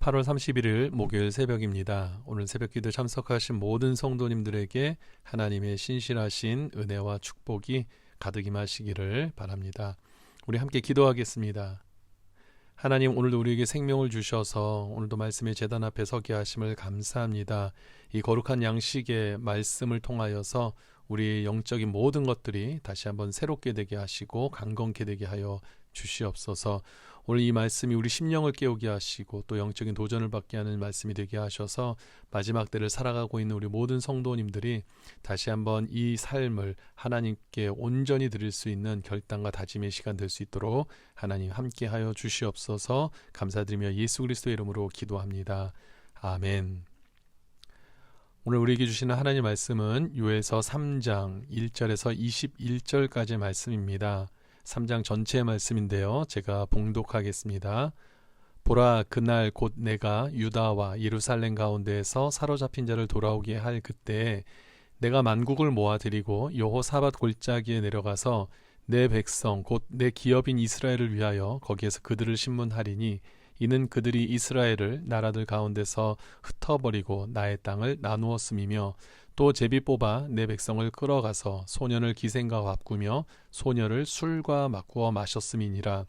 8월 31일 목요일 새벽입니다. 오늘 새벽기도 참석하신 모든 성도님들에게 하나님의 신실하신 은혜와 축복이 가득 임하시기를 바랍니다. 우리 함께 기도하겠습니다. 하나님, 오늘도 우리에게 생명을 주셔서 오늘도 말씀의 제단 앞에 서게 하심을 감사합니다. 이 거룩한 양식의 말씀을 통하여서 우리의 영적인 모든 것들이 다시 한번 새롭게 되게 하시고 강건케 되게 하여 주시옵소서. 오늘 이 말씀이 우리 심령을 깨우게 하시고 또 영적인 도전을 받게 하는 말씀이 되게 하셔서 마지막 때를 살아가고 있는 우리 모든 성도님들이 다시 한번 이 삶을 하나님께 온전히 드릴 수 있는 결단과 다짐의 시간 될 수 있도록 하나님 함께하여 주시옵소서. 감사드리며 예수 그리스도의 이름으로 기도합니다. 아멘. 오늘 우리에게 주시는 하나님 말씀은 요엘서 3장 1절에서 21절까지의 말씀입니다. 3장 전체의 말씀인데요. 제가 봉독하겠습니다. 보라, 그날 곧 내가 유다와 예루살렘 가운데에서 사로잡힌 자를 돌아오게 할 그때에 내가 만국을 모아들이고 여호사밧 골짜기에 내려가서 내 백성 곧 내 기업인 이스라엘을 위하여 거기에서 그들을 심문하리니 이는 그들이 이스라엘을 나라들 가운데서 흩어버리고 나의 땅을 나누었음이며 또 제비 뽑아 내 백성을 끌어가서 소년을 기생과 바꾸며 소녀를 술과 바꾸어 마셨음이니라.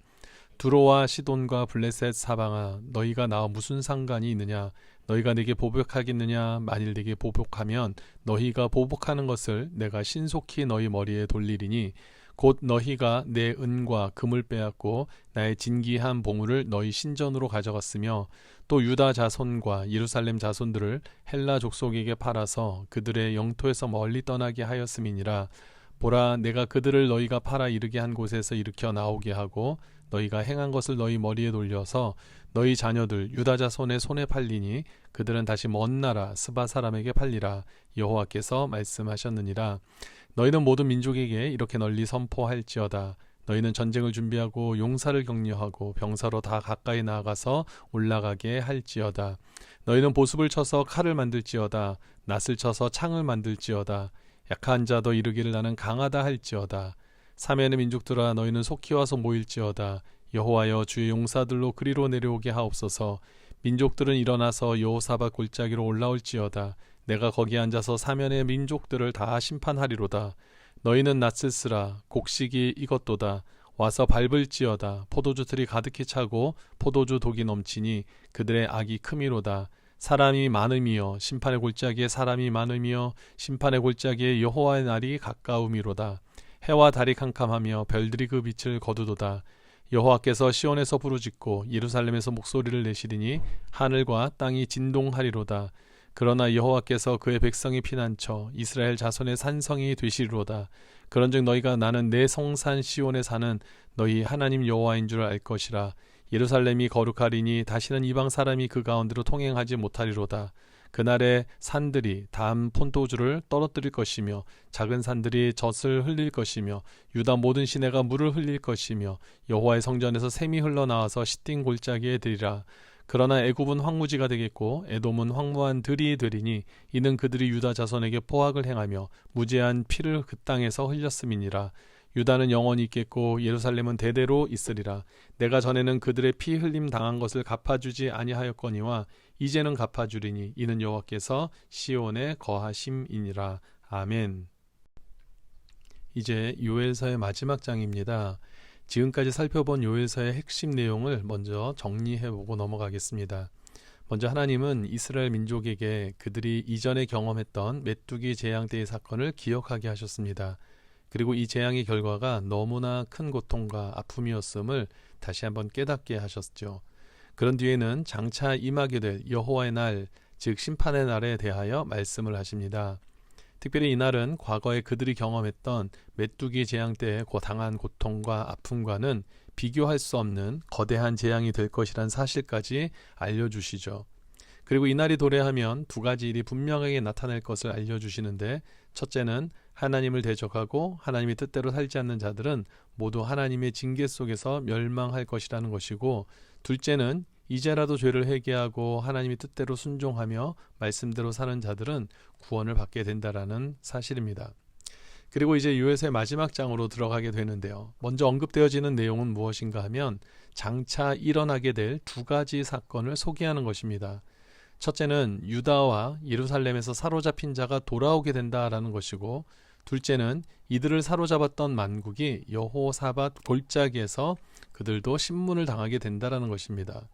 두로와 시돈과 블레셋 사방아, 너희가 나와 무슨 상관이 있느냐? 너희가 내게 보복하겠느냐? 만일 내게 보복하면 너희가 보복하는 것을 내가 신속히 너희 머리에 돌리리니 곧 너희가 내 은과 금을 빼앗고 나의 진귀한 보물을 너희 신전으로 가져갔으며 또 유다 자손과 예루살렘 자손들을 헬라 족속에게 팔아서 그들의 영토에서 멀리 떠나게 하였음이니라. 보라, 내가 그들을 너희가 팔아 이르게 한 곳에서 일으켜 나오게 하고 너희가 행한 것을 너희 머리에 돌려서 너희 자녀들 유다 자손의 손에 팔리니 그들은 다시 먼 나라 스바 사람에게 팔리라. 여호와께서 말씀하셨느니라. 너희는 모든 민족에게 이렇게 널리 선포할지어다. 너희는 전쟁을 준비하고 용사를 격려하고 병사로 다 가까이 나아가서 올라가게 할지어다. 너희는 보습을 쳐서 칼을 만들지어다. 낫을 쳐서 창을 만들지어다. 약한 자도 이르기를 나는 강하다 할지어다. 사면의 민족들아, 너희는 속히 와서 모일지어다. 여호와여, 주의 용사들로 그리로 내려오게 하옵소서. 민족들은 일어나서 여호사밧 골짜기로 올라올지어다. 내가 거기 앉아서 사면의 민족들을 다 심판하리로다. 너희는 낫을 쓰라. 곡식이 익었도다. 와서 밟을지어다. 포도주 틀이 가득히 차고 포도주 독이 넘치니 그들의 악이 크미로다. 사람이 많음이여 심판의 골짜기에 사람이 많음이여 심판의 골짜기에 여호와의 날이 가까움이로다. 해와 달이 캄캄하며 별들이 그 빛을 거두도다. 여호와께서 시온에서 부르짖고 예루살렘에서 목소리를 내시리니 하늘과 땅이 진동하리로다. 그러나 여호와께서 그의 백성이 피난처 이스라엘 자손의 산성이 되시리로다. 그런즉 너희가 나는 내 성산 시온에 사는 너희 하나님 여호와인 줄 알 것이라. 예루살렘이 거룩하리니 다시는 이방 사람이 그 가운데로 통행하지 못하리로다. 그날에 산들이 담 폰도주를 떨어뜨릴 것이며 작은 산들이 젖을 흘릴 것이며 유다 모든 시내가 물을 흘릴 것이며 여호와의 성전에서 샘이 흘러나와서 시딘 골짜기에 들이라. 그러나 애굽은 황무지가 되겠고 에돔은 황무한 들이 되리니 이는 그들이 유다 자손에게 포악을 행하며 무죄한 피를 그 땅에서 흘렸음이니라. 유다는 영원히 있겠고 예루살렘은 대대로 있으리라. 내가 전에는 그들의 피 흘림 당한 것을 갚아주지 아니하였거니와 이제는 갚아주리니 이는 여호와께서 시온에 거하심이니라. 아멘. 이제 요엘서의 마지막 장입니다. 지금까지 살펴본 요엘서의 핵심 내용을 먼저 정리해보고 넘어가겠습니다. 먼저 하나님은 이스라엘 민족에게 그들이 이전에 경험했던 메뚜기 재앙 때의 사건을 기억하게 하셨습니다. 그리고 이 재앙의 결과가 너무나 큰 고통과 아픔이었음을 다시 한번 깨닫게 하셨죠. 그런 뒤에는 장차 임하게 될 여호와의 날, 즉 심판의 날에 대하여 말씀을 하십니다. 특별히 이날은 과거에 그들이 경험했던 메뚜기 재앙 때에 당한 고통과 아픔과는 비교할 수 없는 거대한 재앙이 될 것이란 사실까지 알려주시죠. 그리고 이날이 도래하면 두 가지 일이 분명하게 나타날 것을 알려주시는데, 첫째는 하나님을 대적하고 하나님의 뜻대로 살지 않는 자들은 모두 하나님의 징계 속에서 멸망할 것이라는 것이고, 둘째는 이제라도 죄를 회개하고 하나님의 뜻대로 순종하며 말씀대로 사는 자들은 구원을 받게 된다라는 사실입니다. 그리고 이제 요에서의 마지막 장으로 들어가게 되는데요. 먼저 언급되어지는 내용은 무엇인가 하면 장차 일어나게 될 두 가지 사건을 소개하는 것입니다. 첫째는 유다와 예루살렘에서 사로잡힌 자가 돌아오게 된다라는 것이고, 둘째는 이들을 사로잡았던 만국이 여호사밧 골짜기에서 그들도 신문을 당하게 된다라는 것입니다.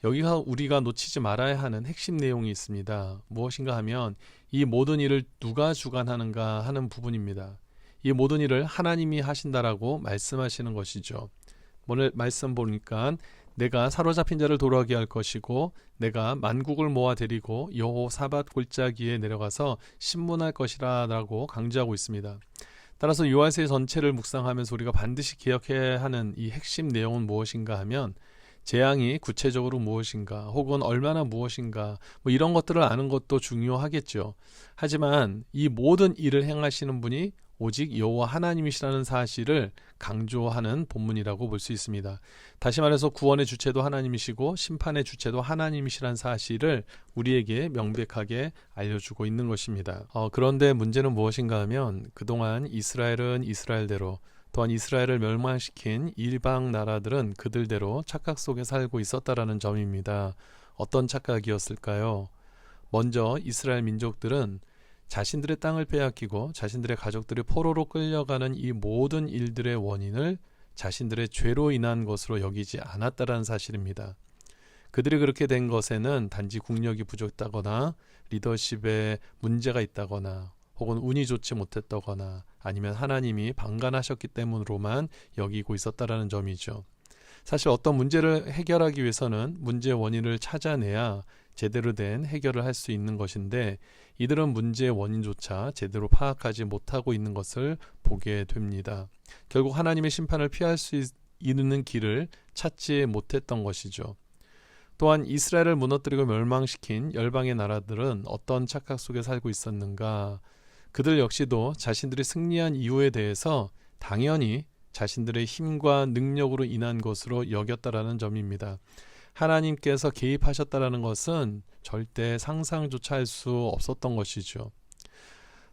여기가 우리가 놓치지 말아야 하는 핵심 내용이 있습니다. 무엇인가 하면 이 모든 일을 누가 주관하는가 하는 부분입니다. 이 모든 일을 하나님이 하신다라고 말씀하시는 것이죠. 오늘 말씀 보니까 내가 사로잡힌 자를 돌아오게 할 것이고 내가 만국을 모아 데리고 여호사밧 골짜기에 내려가서 신문할 것이라 라고 강조하고 있습니다. 따라서 요한서의 전체를 묵상하면서 우리가 반드시 기억해야 하는 이 핵심 내용은 무엇인가 하면 재앙이 구체적으로 무엇인가 혹은 얼마나 무엇인가 이런 것들을 아는 것도 중요하겠죠. 하지만 이 모든 일을 행하시는 분이 오직 여호와 하나님이시라는 사실을 강조하는 본문이라고 볼 수 있습니다. 다시 말해서 구원의 주체도 하나님이시고 심판의 주체도 하나님이시라는 사실을 우리에게 명백하게 알려주고 있는 것입니다. 그런데 문제는 무엇인가 하면 그동안 이스라엘은 이스라엘대로 또한 이스라엘을 멸망시킨 이방 나라들은 그들대로 착각 속에 살고 있었다라는 점입니다. 어떤 착각이었을까요? 먼저 이스라엘 민족들은 자신들의 땅을 빼앗기고 자신들의 가족들이 포로로 끌려가는 이 모든 일들의 원인을 자신들의 죄로 인한 것으로 여기지 않았다라는 사실입니다. 그들이 그렇게 된 것에는 단지 국력이 부족하거나 리더십에 문제가 있다거나 혹은 운이 좋지 못했다거나 아니면 하나님이 방관하셨기 때문으로만 여기고 있었다라는 점이죠. 사실 어떤 문제를 해결하기 위해서는 문제의 원인을 찾아내야 제대로 된 해결을 할 수 있는 것인데 이들은 문제의 원인조차 제대로 파악하지 못하고 있는 것을 보게 됩니다. 결국 하나님의 심판을 피할 수 있는 길을 찾지 못했던 것이죠. 또한 이스라엘을 무너뜨리고 멸망시킨 열방의 나라들은 어떤 착각 속에 살고 있었는가? 그들 역시도 자신들이 승리한 이유에 대해서 당연히 자신들의 힘과 능력으로 인한 것으로 여겼다라는 점입니다. 하나님께서 개입하셨다라는 것은 절대 상상조차 할 수 없었던 것이죠.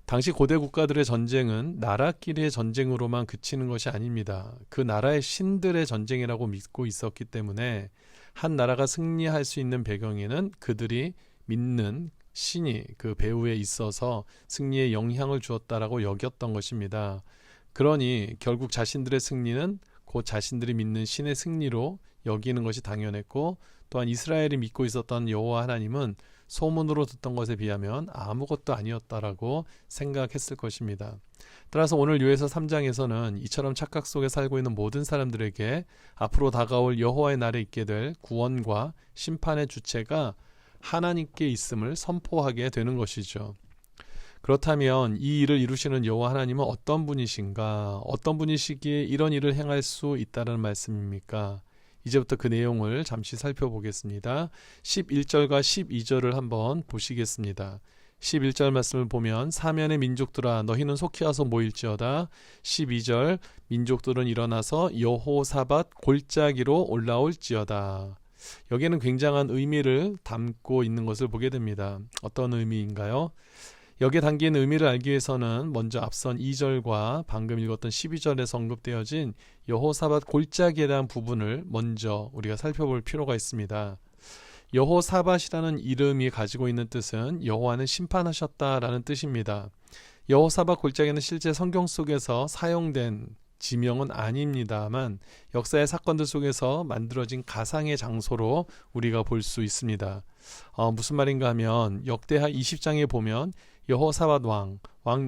당시 고대 국가들의 전쟁은 나라끼리의 전쟁으로만 그치는 것이 아닙니다. 그 나라의 신들의 전쟁이라고 믿고 있었기 때문에 한 나라가 승리할 수 있는 배경에는 그들이 믿는 신이 그 배후에 있어서 승리에 영향을 주었다라고 여겼던 것입니다. 그러니 결국 자신들의 승리는 곧 자신들이 믿는 신의 승리로 여기는 것이 당연했고, 또한 이스라엘이 믿고 있었던 여호와 하나님은 소문으로 듣던 것에 비하면 아무것도 아니었다라고 생각했을 것입니다. 따라서 오늘 요에서 3장에서는 이처럼 착각 속에 살고 있는 모든 사람들에게 앞으로 다가올 여호와의 날에 있게 될 구원과 심판의 주체가 하나님께 있음을 선포하게 되는 것이죠. 그렇다면 이 일을 이루시는 여호와 하나님은 어떤 분이신가? 어떤 분이시기에 이런 일을 행할 수 있다는 말씀입니까? 이제부터 그 내용을 잠시 살펴보겠습니다. 11절과 12절을 한번 보시겠습니다. 11절 말씀을 보면 사면의 민족들아 너희는 속히 와서 모일지어다. 12절 민족들은 일어나서 여호사밧 골짜기로 올라올지어다. 여기에는 굉장한 의미를 담고 있는 것을 보게 됩니다. 어떤 의미인가요? 여기에 담긴 의미를 알기 위해서는 먼저 앞선 2절과 방금 읽었던 12절에서 언급되어진 여호사밧 골짜기에 대한 부분을 먼저 우리가 살펴볼 필요가 있습니다. 여호사밧이라는 이름이 가지고 있는 뜻은 여호와는 심판하셨다라는 뜻입니다. 여호사밧 골짜기는 실제 성경 속에서 사용된 지명은 아닙니다만 역사의 사건들 속에서 만들어진 가상의 장소로 우리가 볼 수 있습니다. 무슨 말인가 하면 역대하 20장에 보면 여호사밧 왕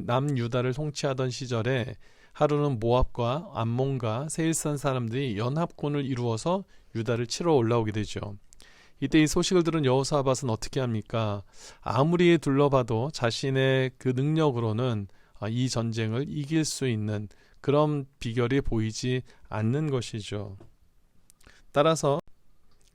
남유다를 통치하던 시절에 하루는 모압과 암몬과 세일산 사람들이 연합군을 이루어서 유다를 치러 올라오게 되죠. 이때 이 소식을 들은 여호사밧은 어떻게 합니까? 아무리 둘러봐도 자신의 그 능력으로는 이 전쟁을 이길 수 있는 그런 비결이 보이지 않는 것이죠. 따라서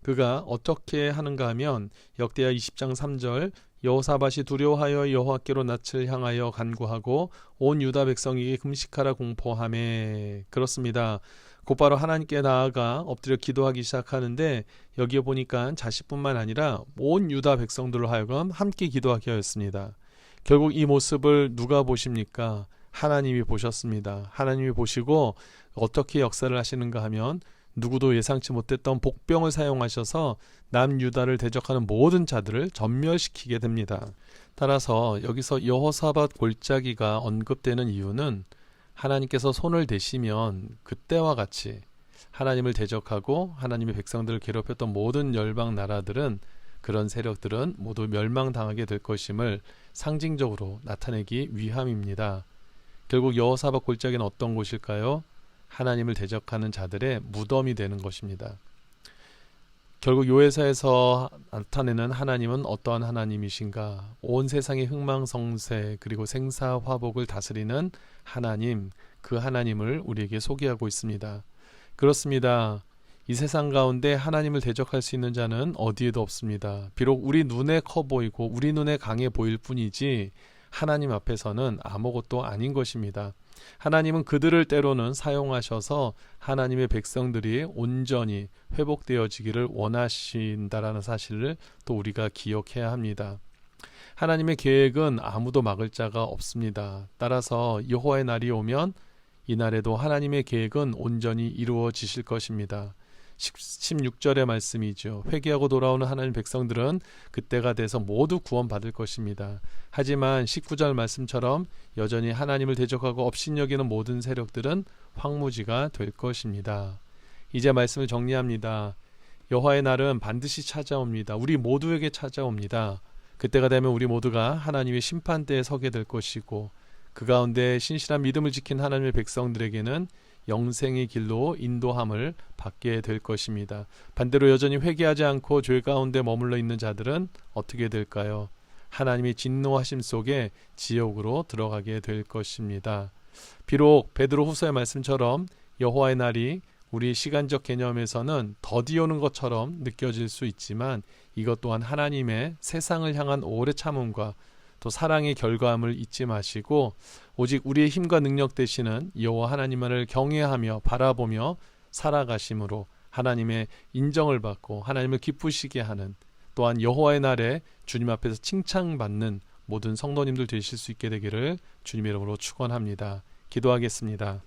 그가 어떻게 하는가 하면 역대하 20장 3절 여호사밧이 두려워하여 여호와께로 낯을 향하여 간구하고 온 유다 백성에게 금식하라 공포하매. 그렇습니다. 곧바로 하나님께 나아가 엎드려 기도하기 시작하는데 여기에 보니까 자신뿐만 아니라 온 유다 백성들로 하여금 함께 기도하게 하였습니다. 결국 이 모습을 누가 보십니까? 하나님이 보셨습니다. 하나님이 보시고 어떻게 역사를 하시는가 하면 누구도 예상치 못했던 복병을 사용하셔서 남유다를 대적하는 모든 자들을 전멸시키게 됩니다. 따라서 여기서 여호사밧 골짜기가 언급되는 이유는 하나님께서 손을 대시면 그때와 같이 하나님을 대적하고 하나님의 백성들을 괴롭혔던 모든 열방 나라들은, 그런 세력들은 모두 멸망당하게 될 것임을 상징적으로 나타내기 위함입니다. 결국 여호사밧 골짜기는 어떤 곳일까요? 하나님을 대적하는 자들의 무덤이 되는 것입니다. 결국 요에서에서 나타내는 하나님은 어떠한 하나님이신가? 온 세상의 흥망성쇠 그리고 생사화복을 다스리는 하나님, 그 하나님을 우리에게 소개하고 있습니다. 그렇습니다. 이 세상 가운데 하나님을 대적할 수 있는 자는 어디에도 없습니다. 비록 우리 눈에 커 보이고 우리 눈에 강해 보일 뿐이지 하나님 앞에서는 아무것도 아닌 것입니다. 하나님은 그들을 때로는 사용하셔서 하나님의 백성들이 온전히 회복되어지기를 원하신다라는 사실을 또 우리가 기억해야 합니다. 하나님의 계획은 아무도 막을 자가 없습니다. 따라서 여호와의 날이 오면 이 날에도 하나님의 계획은 온전히 이루어지실 것입니다. 16절의 말씀이죠. 회개하고 돌아오는 하나님 백성들은 그때가 돼서 모두 구원받을 것입니다. 하지만 19절 말씀처럼 여전히 하나님을 대적하고 업신여기는 모든 세력들은 황무지가 될 것입니다. 이제 말씀을 정리합니다. 여호와의 날은 반드시 찾아옵니다. 우리 모두에게 찾아옵니다. 그때가 되면 우리 모두가 하나님의 심판대에 서게 될 것이고, 그 가운데 신실한 믿음을 지킨 하나님의 백성들에게는 영생의 길로 인도함을 받게 될 것입니다. 반대로 여전히 회개하지 않고 죄 가운데 머물러 있는 자들은 어떻게 될까요? 하나님의 진노하심 속에 지옥으로 들어가게 될 것입니다. 비록 베드로후서의 말씀처럼 여호와의 날이 우리 시간적 개념에서는 더디오는 것처럼 느껴질 수 있지만, 이것 또한 하나님의 세상을 향한 오래 참음과 또 사랑의 결과함을 잊지 마시고 오직 우리의 힘과 능력 되시는 여호와 하나님만을 경외하며 바라보며 살아가심으로 하나님의 인정을 받고 하나님을 기쁘시게 하는, 또한 여호와의 날에 주님 앞에서 칭찬받는 모든 성도님들 되실 수 있게 되기를 주님의 이름으로 축원합니다. 기도하겠습니다.